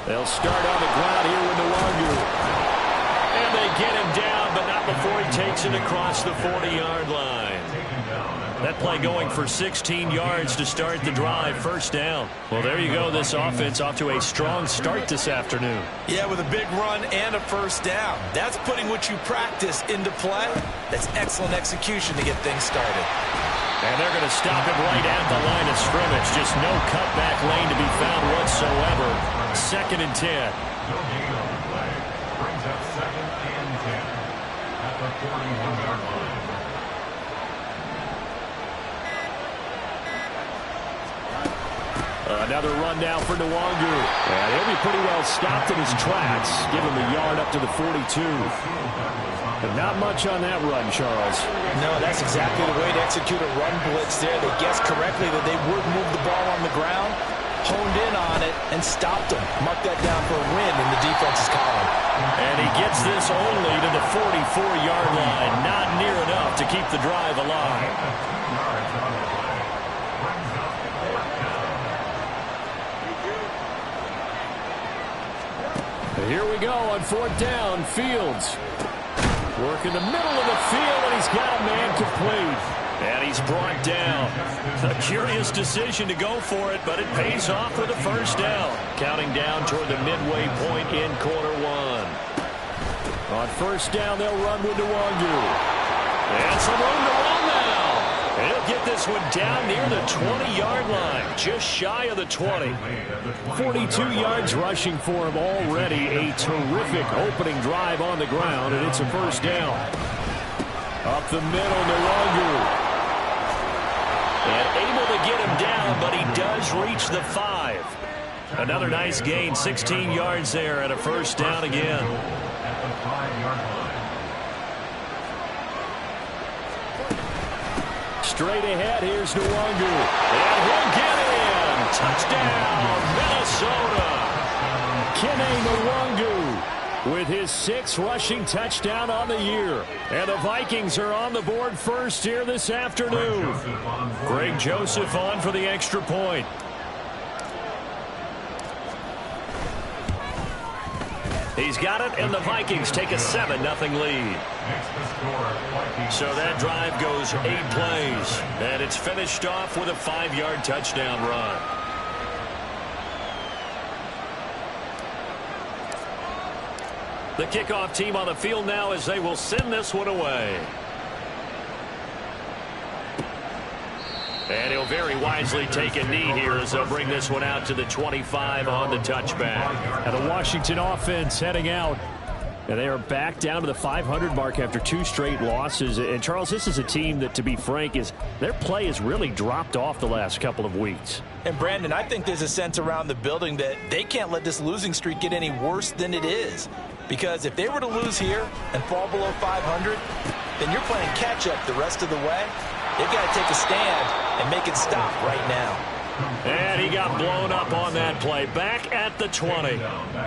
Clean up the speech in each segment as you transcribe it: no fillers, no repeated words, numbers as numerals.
They'll start on the ground here with Nwangu. And they get him down, but not before he takes it across the 40-yard line. That play going for 16 yards to start the drive. First down. Well, there you go. This offense off to a strong start this afternoon. Yeah, with a big run and a first down. That's putting what you practice into play. That's excellent execution to get things started. And they're going to stop him right at the line of scrimmage. Just no cutback lane to be found whatsoever. 2nd and 10. Brings up 2nd and 10 at the 41-yard line. Another run now for Nwangu. And he'll be pretty well stopped in his tracks. Give him a yard up to the 42. But not much on that run, Charles. No, that's exactly the way to execute a run blitz there. They guessed correctly that they would move the ball on the ground, honed in on it, and stopped them. Mark that down for a win in the defense's column. And he gets this only to the 44-yard line. Not near enough to keep the drive alive. Here we go on 4th down. Fields work in the middle of the field, and he's got a man complete. And he's brought down. A curious decision to go for it, but it pays off with a first down. Counting down toward the midway point in quarter 1. On first down, they'll run with Nwangu. And some room to run now. And he'll get this one down near the 20-yard line, just shy of the 20. 42 yards rushing for him already. A terrific opening drive on the ground, and it's a first down. Up the middle, Nwangu. And able to get him down, but he does reach the 5. Another nice gain, 16 yards there, and a first down again. At the 5-yard line. Straight ahead, here's Nwangu. And he'll get in. Touchdown, Minnesota. Kene Nwangu with his 6th rushing touchdown on the year. And the Vikings are on the board first here this afternoon. Greg Joseph on for the extra point. He's got it, and the Vikings take a 7-0 lead. So that drive goes 8 plays, and it's finished off with a 5-yard touchdown run. The kickoff team on the field now as they will send this one away. And he'll very wisely take a knee here as they'll bring this one out to the 25 on the touchback. And the Washington offense heading out. And they are back down to the 500 mark after 2 straight losses. And, Charles, this is a team that, to be frank, their play has really dropped off the last couple of weeks. And, Brandon, I think there's a sense around the building that they can't let this losing streak get any worse than it is. Because if they were to lose here and fall below 500, then you're playing catch-up the rest of the way. They've got to take a stand and make it stop right now. And he got blown up on that play. Back at the 20.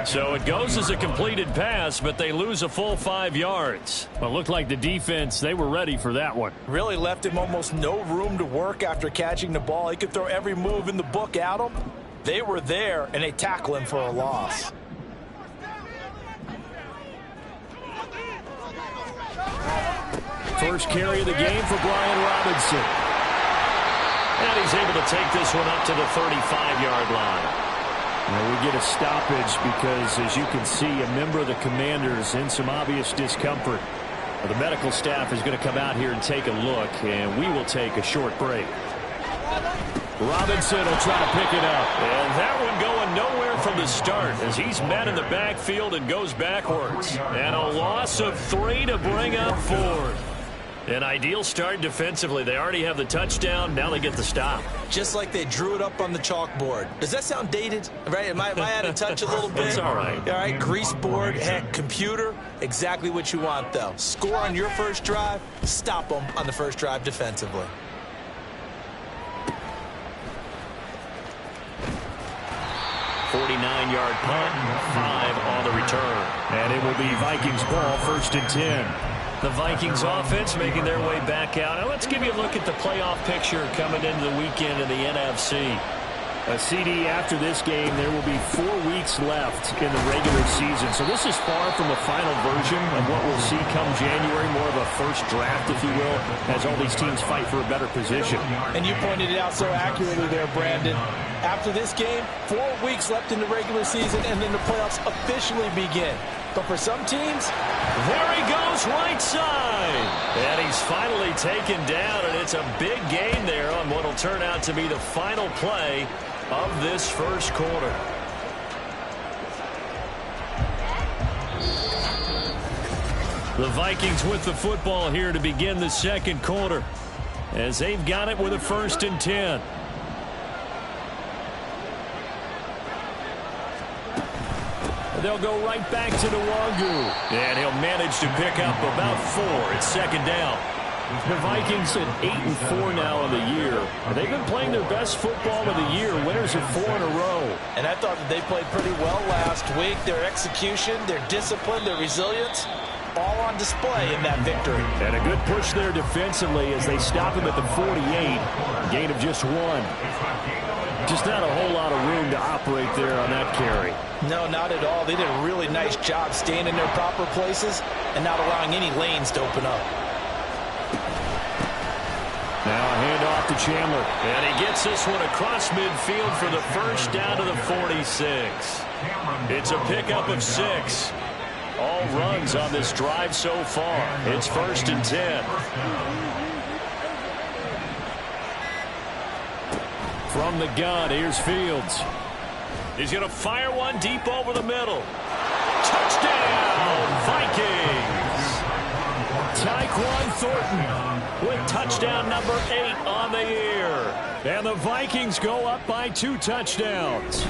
So it goes as a completed pass, but they lose a full 5 yards. Well, it looked like the defense, they were ready for that one. Really left him almost no room to work after catching the ball. He could throw every move in the book at him. They were there, and they tackle him for a loss. First carry of the game for Brian Robinson. And he's able to take this one up to the 35-yard line. Now we get a stoppage because, as you can see, a member of the Commanders in some obvious discomfort. The medical staff is going to come out here and take a look, and we will take a short break. Robinson will try to pick it up. And that one going nowhere from the start as he's met in the backfield and goes backwards. And a loss of 3 to bring up 4th. An ideal start defensively. They already have the touchdown. Now they get the stop. Just like they drew it up on the chalkboard. Does that sound dated? Right? Am I out of touch a little bit? It's all right. All right, grease board, heck, computer. Exactly what you want, though. Score on your first drive. Stop them on the first drive defensively. .49-yard punt, 5 on the return. And it will be Vikings ball, 1st and 10. The Vikings offense making their way back out. Now let's give you a look at the playoff picture coming into the weekend in the NFC. A CD after this game, there will be 4 weeks left in the regular season. So this is far from the final version of what we'll see come January, more of a first draft, if you will, as all these teams fight for a better position. And you pointed it out so accurately there, Brandon. After this game, 4 weeks left in the regular season, and then the playoffs officially begin. But for some teams, there he goes right side. And he's finally taken down, and it's a big gain there on what will turn out to be the final play of this first quarter. The Vikings with the football here to begin the second quarter, as they've got it with a 1st and 10. They'll go right back to Nwangu. And he'll manage to pick up about 4. It's 2nd down. The Vikings at 8-4 now in the year. They've been playing their best football of the year. Winners of 4 in a row. And I thought that they played pretty well last week. Their execution, their discipline, their resilience, all on display in that victory. And a good push there defensively as they stop him at the 48. Gain of just 1. Just not a whole lot of room to operate there on that carry. No, not at all. They did a really nice job staying in their proper places and not allowing any lanes to open up. Now a handoff to Chandler. And he gets this one across midfield for the first down to the 46. It's a pickup of 6. All runs on this drive so far. It's 1st and 10. From the gun, here's Fields. He's going to fire one deep over the middle. Touchdown, Vikings! Tyquan Thornton with touchdown number 8 on the year. And the Vikings go up by 2 touchdowns.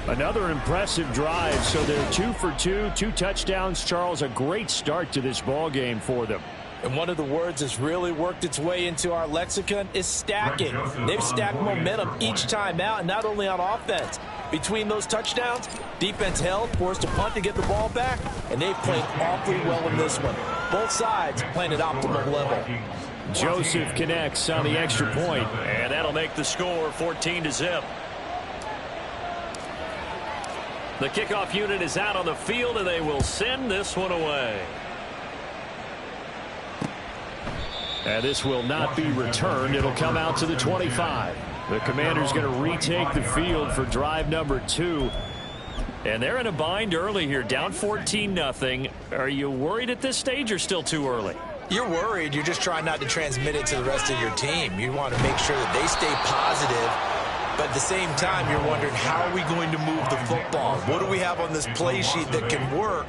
Another impressive drive, so they're 2 for 2, 2 touchdowns. Charles, a great start to this ball game for them. And one of the words that's really worked its way into our lexicon is stacking. They've stacked momentum each time out, and not only on offense. Between those touchdowns, defense held, forced a punt to get the ball back, and they've played awfully well in this one. Both sides playing at optimal level. Joseph connects on the extra point, and that'll make the score 14-0. The kickoff unit is out on the field, and they will send this one away. And this will not be returned. It'll come out to the 25. The Commander's going to retake the field for drive number 2. And they're in a bind early here, down 14-0. Are you worried at this stage or still too early? You're worried. You're just trying not to transmit it to the rest of your team. You want to make sure that they stay positive. But at the same time, you're wondering, how are we going to move the football? What do we have on this play sheet that can work?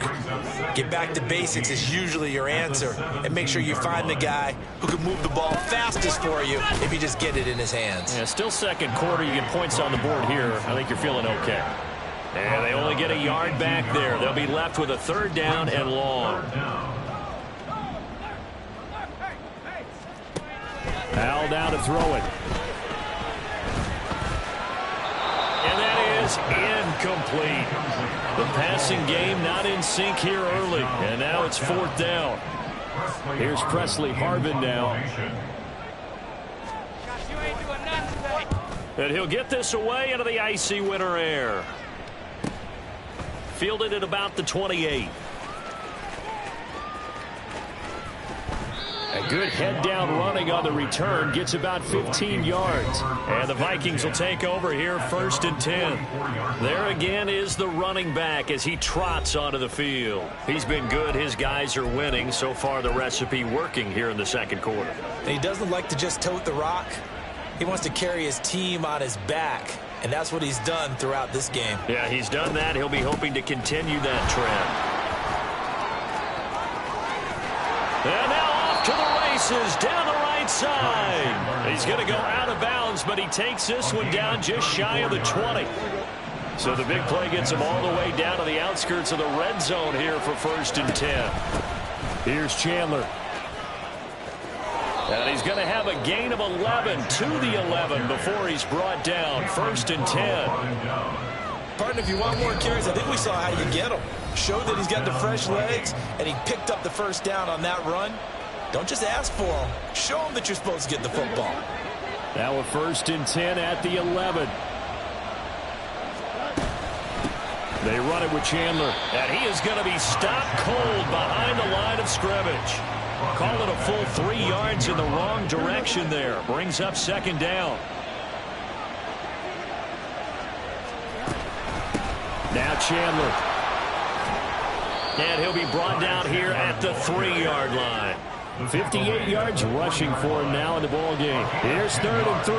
Get back to basics is usually your answer. And make sure you find the guy who can move the ball fastest for you if you just get it in his hands. Yeah, still second quarter. You get points on the board here. I think you're feeling okay. And they only get a yard back there. They'll be left with a 3rd down and long. Al down to throw it. Incomplete. The passing game not in sync here early. And now it's 4th down. Here's Presley Harvin now. And he'll get this away into the icy winter air. Fielded at about the 28. A good head down running on the return. Gets about 15 yards. And the Vikings will take over here 1st and 10. There again is the running back as he trots onto the field. He's been good. His guys are winning. So far the recipe working here in the second quarter. And he doesn't like to just tote the rock. He wants to carry his team on his back. And that's what he's done throughout this game. Yeah, he's done that. He'll be hoping to continue that trend. And now to the races down the right side. He's going to go out of bounds, but he takes this one down just shy of the 20. So the big play gets him all the way down to the outskirts of the red zone here for 1st and 10. Here's Chandler. And he's going to have a gain of 11 to the 11 before he's brought down. 1st and 10. Partner, if you want more carries, I think we saw how you get them. Show that he's got the fresh legs, and he picked up the 1st down on that run. Don't just ask for them. Show them that you're supposed to get the football. Now a 1st and 10 at the 11. They run it with Chandler. And he is going to be stopped cold behind the line of scrimmage. Call it a full 3 yards in the wrong direction there. Brings up second down. Now Chandler. And he'll be brought down here at the 3-yard line. 58 yards rushing for him now in the ball game. Here's 3rd and 3.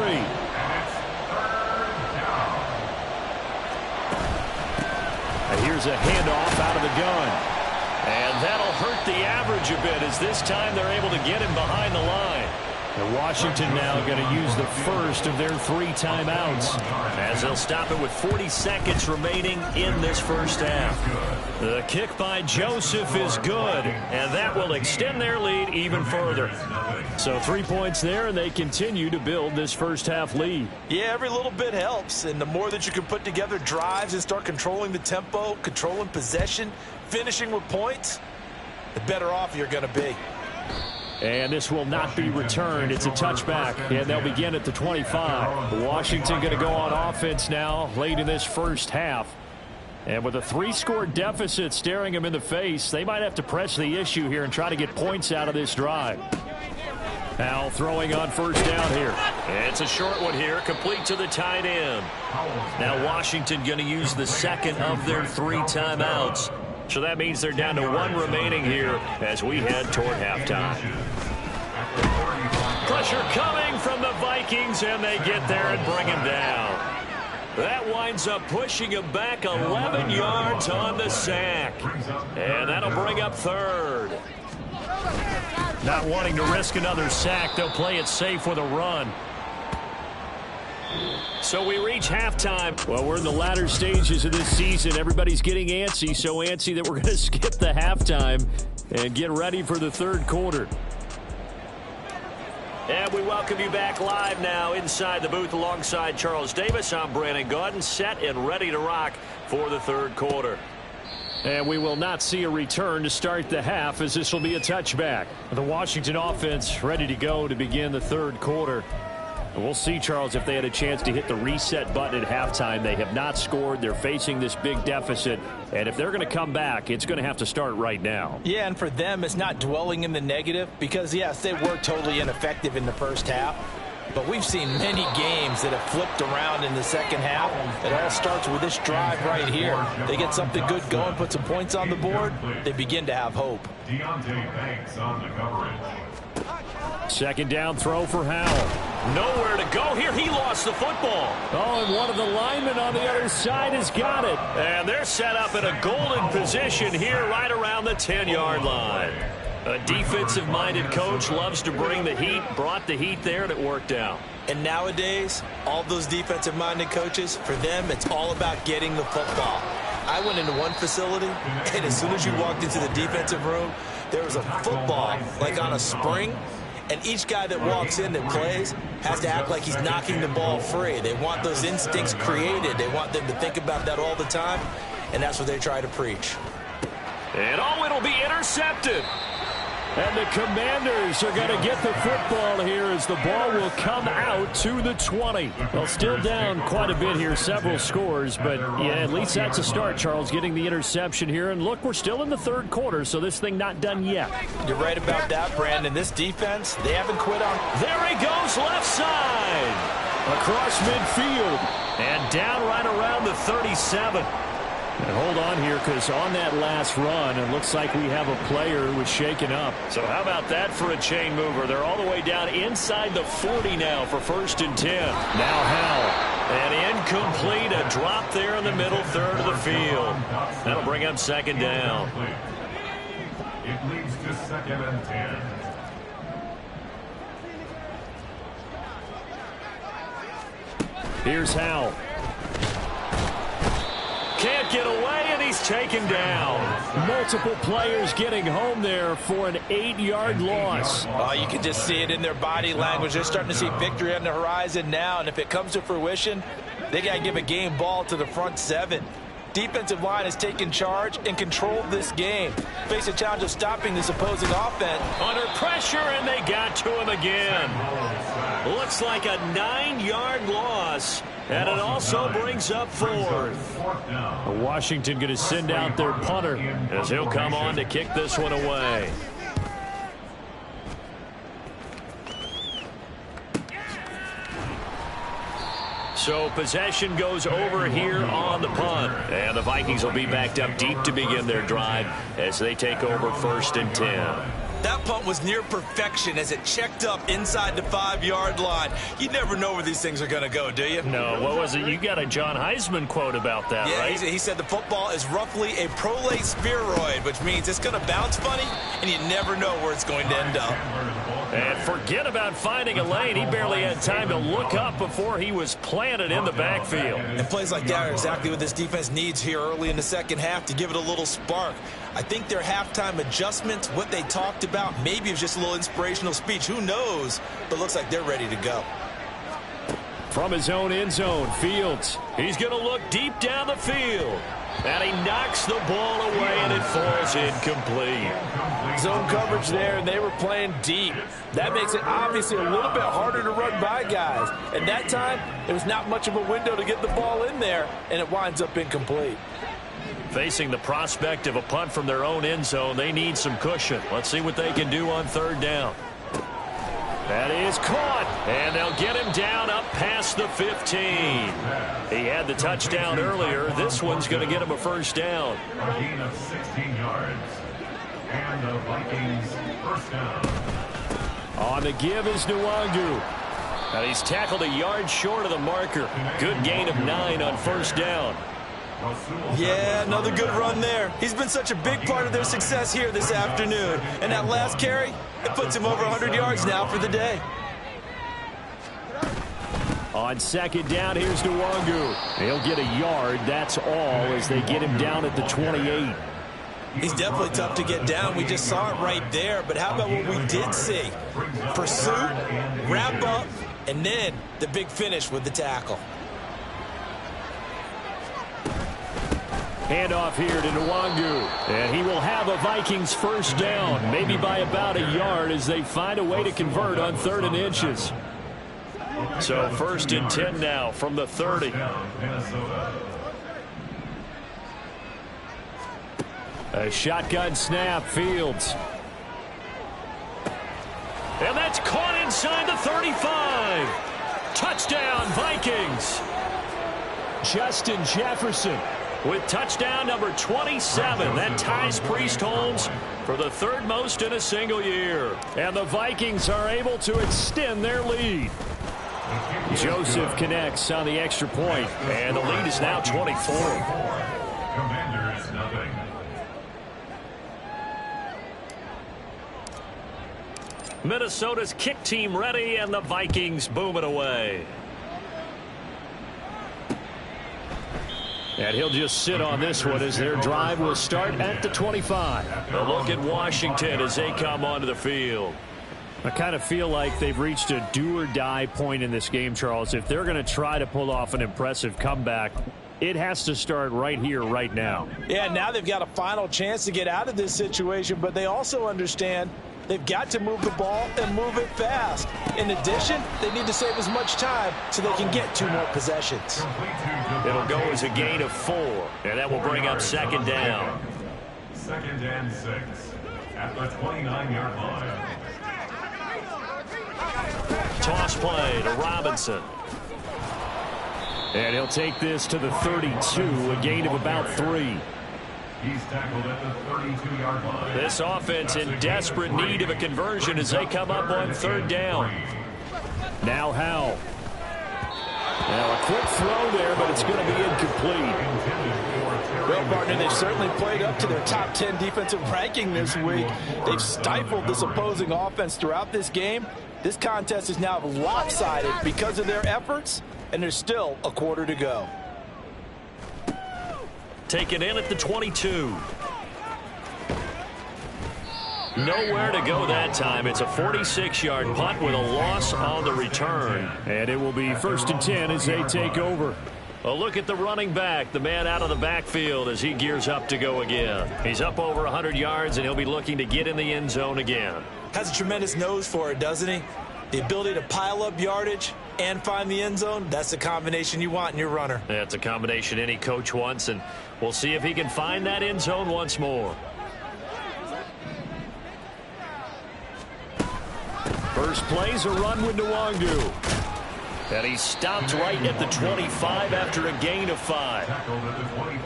And here's a handoff out of the gun. And that'll hurt the average a bit as this time they're able to get him behind the line. And Washington now going to use the first of their 3 timeouts as they'll stop it with 40 seconds remaining in this first half. The kick by Joseph is good, and that will extend their lead even further. So 3 points there, and they continue to build this first half lead. Yeah, every little bit helps, and the more that you can put together drives and start controlling the tempo, controlling possession, finishing with points, the better off you're going to be. And this will not be returned. It's a touchback, and they'll begin at the 25. Washington going to go on offense now late in this first half. And with a 3-score deficit staring them in the face, they might have to press the issue here and try to get points out of this drive. Now throwing on first down here. It's a short one here, complete to the tight end. Now Washington going to use the second of their 3 timeouts. So that means they're down to 1 remaining here as we head toward halftime. Pressure coming from the Vikings, and they get there and bring him down. That winds up pushing him back 11 yards on the sack. And that'll bring up 3rd. Not wanting to risk another sack, they'll play it safe with a run. So we reach halftime. Well, we're in the latter stages of this season. Everybody's getting antsy, so antsy that we're going to skip the halftime and get ready for the 3rd quarter. And we welcome you back live now inside the booth alongside Charles Davis. I'm Brandon Gaudin, set and ready to rock for the 3rd quarter. And we will not see a return to start the half as this will be a touchback. The Washington offense ready to go to begin the 3rd quarter. We'll see, Charles, if they had a chance to hit the reset button at halftime. They have not scored. They're facing this big deficit. And if they're going to come back, it's going to have to start right now. Yeah, and for them, it's not dwelling in the negative because, yes, they were totally ineffective in the first half. But we've seen many games that have flipped around in the second half. It all starts with this drive right here. They get something good going, put some points on the board, they begin to have hope. Banks on the coverage. Second down throw for Howell. Nowhere to go here. He lost the football. Oh, and one of the linemen on the other side has got it. And they're set up in a golden position here right around the 10-yard line. A defensive-minded coach loves to bring the heat, brought the heat there, and it worked out. And nowadays, all those defensive-minded coaches, for them, it's all about getting the football. I went into one facility, and as soon as you walked into the defensive room, there was a football, like on a spring, and each guy that walks in that plays has to act like he's knocking the ball free. They want those instincts created. They want them to think about that all the time, and that's what they try to preach. And oh, it'll be intercepted. And the Commanders are going to get the football here as the ball will come out to the 20. Well, still down quite a bit here, several scores, but yeah, at least that's a start, Charles, getting the interception here. And look, we're still in the 3rd quarter, so this thing not done yet. You're right about that, Brandon. This defense, they haven't quit on. There he goes, left side. Across midfield and down right around the 37. And hold on here, because on that last run, it looks like we have a player who was shaken up. So how about that for a chain mover? They're all the way down inside the 40 now for 1st and 10. Now Howell. And incomplete, a drop there in the middle 3rd of the field. That'll bring up 2nd down. It leads to 2nd and 10. Here's Howell. Can't get away, and he's taken down. Multiple players getting home there for an 8-yard loss. Oh, you can just see it in their body language. They're starting to see victory on the horizon now, and if it comes to fruition, they got to give a game ball to the front 7. Defensive line has taken charge and controlled this game. Face a challenge of stopping this opposing offense. Under pressure, and they got to him again. Looks like a 9-yard loss. And it also brings up fourth. Washington going to send out their punter as he'll come on to kick this one away. So possession goes over here on the punt. And the Vikings will be backed up deep to begin their drive as they take over 1st and 10. That punt was near perfection as it checked up inside the 5-yard line. You never know where these things are going to go, do you? No, what was it? You got a John Heisman quote about that, right? Yeah, he said the football is roughly a prolate spheroid, which means it's going to bounce funny, and you never know where it's going to end up. And forget about finding a lane. He barely had time to look up before he was planted in the backfield. And plays like that are exactly what this defense needs here early in the second half to give it a little spark. I think their halftime adjustments, what they talked about, maybe it was just a little inspirational speech. Who knows? But looks like they're ready to go. From his own end zone, Fields. He's going to look deep down the field. And he knocks the ball away, and it falls incomplete. Zone coverage there, and they were playing deep. That makes it obviously a little bit harder to run by guys. And that time, there was not much of a window to get the ball in there, and it winds up incomplete. Facing the prospect of a punt from their own end zone, they need some cushion. Let's see what they can do on 3rd down. That is caught, and they'll get him down up past the 15. He had the touchdown earlier. This one's going to get him a 1st down. A gain of 16 yards. And the Vikings 1st down. On the give is Nwangu. And he's tackled a yard short of the marker. Good gain of 9 on 1st down. Yeah, another good run there. He's been such a big part of their success here this afternoon. And that last carry, it puts him over 100 yards now for the day. On 2nd down, here's Nwangu. He'll get a yard, that's all, as they get him down at the 28. He's definitely tough to get down. We just saw it right there. But how about what we did see? Pursuit, wrap up, and then the big finish with the tackle. Handoff here to Nwangu. And he will have a Vikings 1st down, maybe by about a yard as they find a way to convert on 3rd and inches. So 1st and 10 now from the 30. A shotgun snap, Fields. And that's caught inside the 35. Touchdown, Vikings. Justin Jefferson with touchdown number 27. That ties Priest Holmes for the 3rd most in a single year. And the Vikings are able to extend their lead. Joseph connects on the extra point, and the lead is now 24. Commanders nothing. Minnesota's kick team ready, and the Vikings boom it away. And he'll just sit on this one as their drive will start at the 25. A look at Washington as they come onto the field. I kind of feel like they've reached a do-or-die point in this game, Charles. If they're going to try to pull off an impressive comeback, it has to start right here, right now. Yeah, now they've got a final chance to get out of this situation, but they also understand they've got to move the ball and move it fast. In addition, they need to save as much time so they can get 2 more possessions. It'll go as a gain of 4, and that will bring up 2nd down. 2nd and 6 at the 29-yard line. Toss play to Robinson. And he'll take this to the 32, a gain of about 3. He's tackled at the 32-yard line. This offense in desperate need of a conversion as they come up on 3rd down. Now Howell. Now a quick throw there, but it's going to be incomplete. Well, partner, they've certainly played up to their top 10 defensive ranking this week. They've stifled this opposing offense throughout this game. This contest is now lopsided because of their efforts, and there's still a quarter to go. Taken in at the 22. Nowhere to go that time. It's a 46-yard punt with a loss on the return. And it will be 1st and 10 as they take over. A look at the running back, the man out of the backfield as he gears up to go again. He's up over 100 yards, and he'll be looking to get in the end zone again. Has a tremendous nose for it, doesn't he? The ability to pile up yardage and find the end zone, that's the combination you want in your runner. Yeah, it's a combination any coach wants, and we'll see if he can find that end zone once more. First play's a run with Nwangu. And he's stopped right at the 25 after a gain of 5.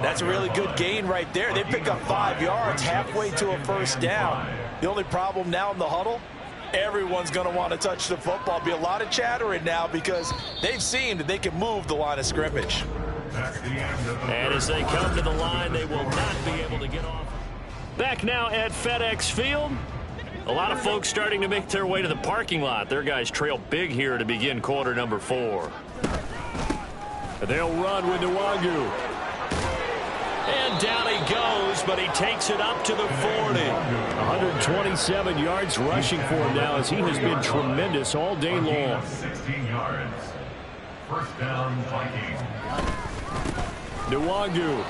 That's a really good gain right there. They pick up 5 yards halfway to a first down. The only problem now in the huddle, everyone's going to want to touch the football. Be a lot of chattering now because they've seen that they can move the line of scrimmage. And as they come to the line, they will not be able to get off. Back now at FedEx Field. A lot of folks starting to make their way to the parking lot. Their guys trail big here to begin quarter number 4. They'll run with Nwangu. And down he goes, but he takes it up to the 40. 127 yards rushing for him now as he has been tremendous all day long. 16 yards. First down, Vikings. Nwangu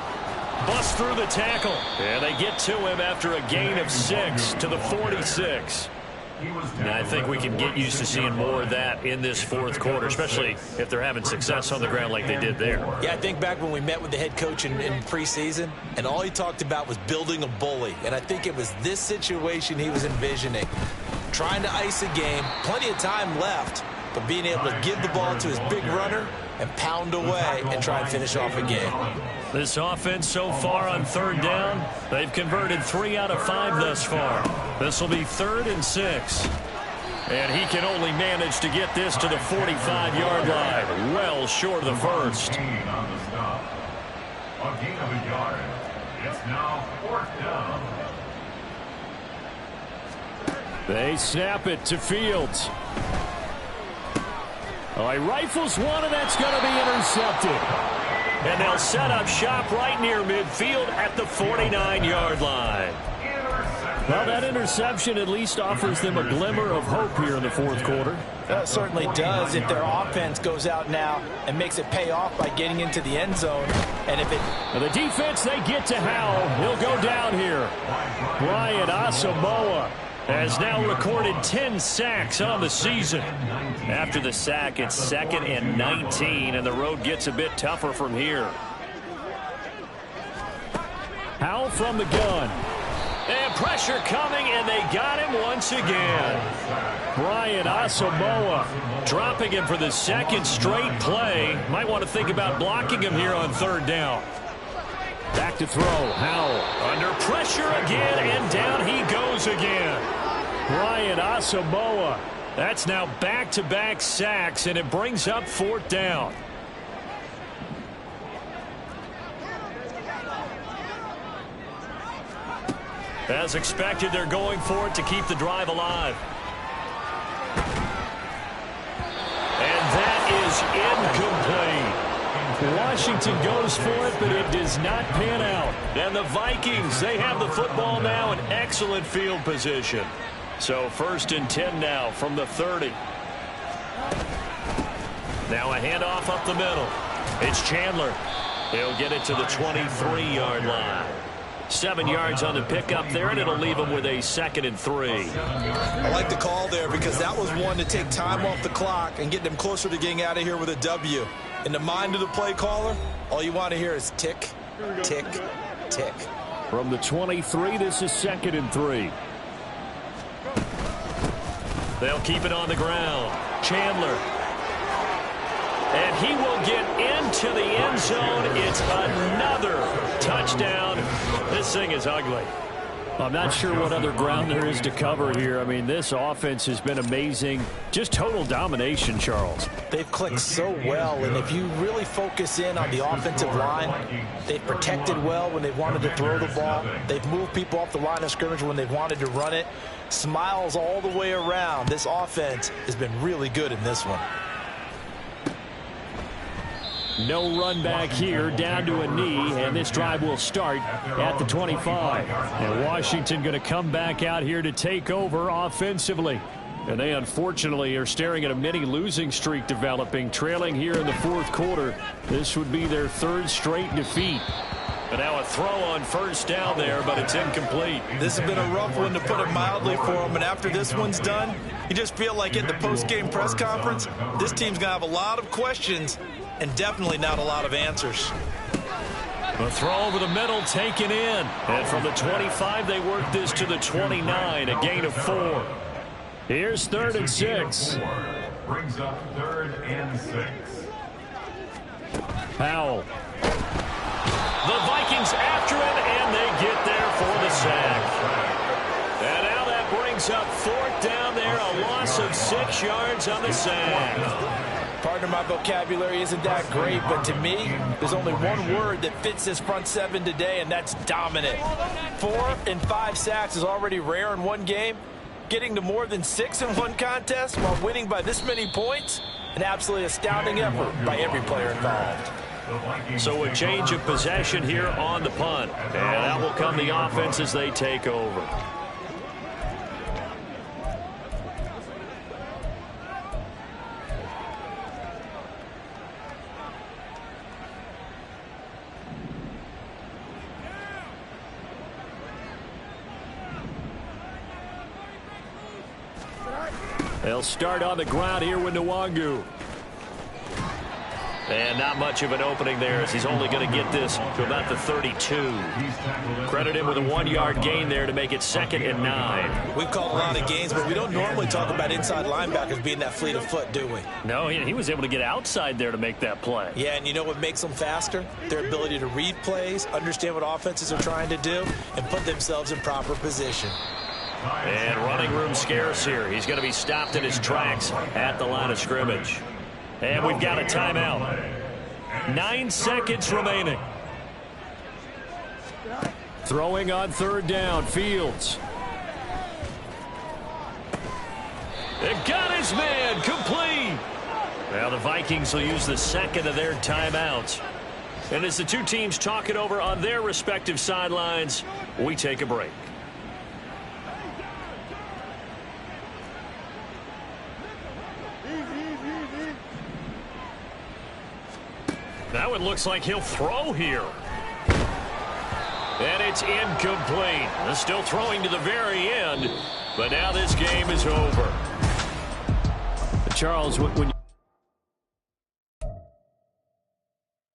busts through the tackle. And they get to him after a gain of 6 to the 46. And I think we can get used to seeing more of that in this fourth quarter, especially if they're having success on the ground like they did there. Yeah, I think back when we met with the head coach in preseason, and all he talked about was building a bully. And I think it was this situation he was envisioning. Trying to ice a game, plenty of time left, but being able to give the ball to his big runner and pound away and try and finish off a game. This offense so far on third down, they've converted 3 out of 5 thus far. This will be 3rd and 6. And he can only manage to get this to the 45-yard line, well short of the first. On the stop. A gain of a yard. It's now 4th down. They snap it to Fields. Oh, he rifles one, and that's going to be intercepted. And they'll set up shop right near midfield at the 49-yard line. Well, that interception at least offers them a glimmer of hope here in the fourth quarter. That certainly does if their offense goes out now and makes it pay off by getting into the end zone. And if it... Well, the defense, they get to Howell. He'll go down here. Brian Asamoah has now recorded 10 sacks on the season. After the sack, it's 2nd and 19, and the road gets a bit tougher from here. Howell from the gun. And pressure coming, and they got him once again. Brian Asamoah dropping him for the 2nd straight play. Might want to think about blocking him here on 3rd down. Back to throw. Howell under pressure again, and down he goes again. Brian Asamoah. That's now back-to-back sacks, and it brings up 4th down. As expected, they're going for it to keep the drive alive. And that is incomplete. Washington goes for it, but it does not pan out. And the Vikings, they have the football now in excellent field position. So 1st and 10 now from the 30. Now a handoff up the middle. It's Chandler. He'll get it to the 23-yard line. 7 yards on the pickup there, and it'll leave him with a 2nd and 3. I like the call there because that was one to take time off the clock and get them closer to getting out of here with a W. In the mind of the play caller, all you want to hear is tick, tick, tick. From the 23, this is 2nd and 3. They'll keep it on the ground. Chandler. And he will get into the end zone. It's another touchdown. This thing is ugly. I'm not sure what other ground there is to cover here. I mean, this offense has been amazing. Just total domination, Charles. They've clicked so well, and if you really focus in on the offensive line, they've protected well when they've wanted to throw the ball. They've moved people off the line of scrimmage when they've wanted to run it. Smiles all the way around. This offense has been really good in this one. No run back here, down to a knee, and this drive will start at the 25. And Washington going to come back out here to take over offensively. And they unfortunately are staring at a mini losing streak developing, trailing here in the fourth quarter. This would be their 3rd straight defeat. But now a throw on first down there, but it's incomplete. This has been a rough one, to put it mildly, for him. And after this one's done, you just feel like at the post-game press conference, this team's going to have a lot of questions and definitely not a lot of answers. A throw over the middle taken in. And from the 25, they work this to the 29, a gain of 4. Here's 3rd and 6. Brings up 3rd and 6. Powell. The Vikings after him, and they get there for the sack. And now that brings up 4th down there, a loss of 6 yards on the sack. Partner, my vocabulary isn't that great, but to me, there's only one word that fits this front seven today, and that's dominant. 4 and 5 sacks is already rare in one game. Getting to more than 6 in one contest while winning by this many points, an absolutely astounding effort by every player involved. So a change of possession here on the punt. And out will come the offense as they take over. They'll start on the ground here with Nwangu. And not much of an opening there, as he's only going to get this to about the 32. Credit him with a 1-yard gain there to make it 2nd and 9. We've called a lot of games, but we don't normally talk about inside linebackers being that fleet of foot, do we? No, he was able to get outside there to make that play. Yeah, and you know what makes them faster? Their ability to read plays, understand what offenses are trying to do, and put themselves in proper position. And running room scarce here. He's going to be stopped in his tracks at the line of scrimmage. And we've got a timeout. 9 seconds remaining. Throwing on 3rd down, Fields. They've got his man, complete. Now the Vikings will use the 2nd of their timeouts. And as the two teams talk it over on their respective sidelines, we take a break. Now it looks like he'll throw here. And it's incomplete. They're still throwing to the very end, but now this game is over. Charles, when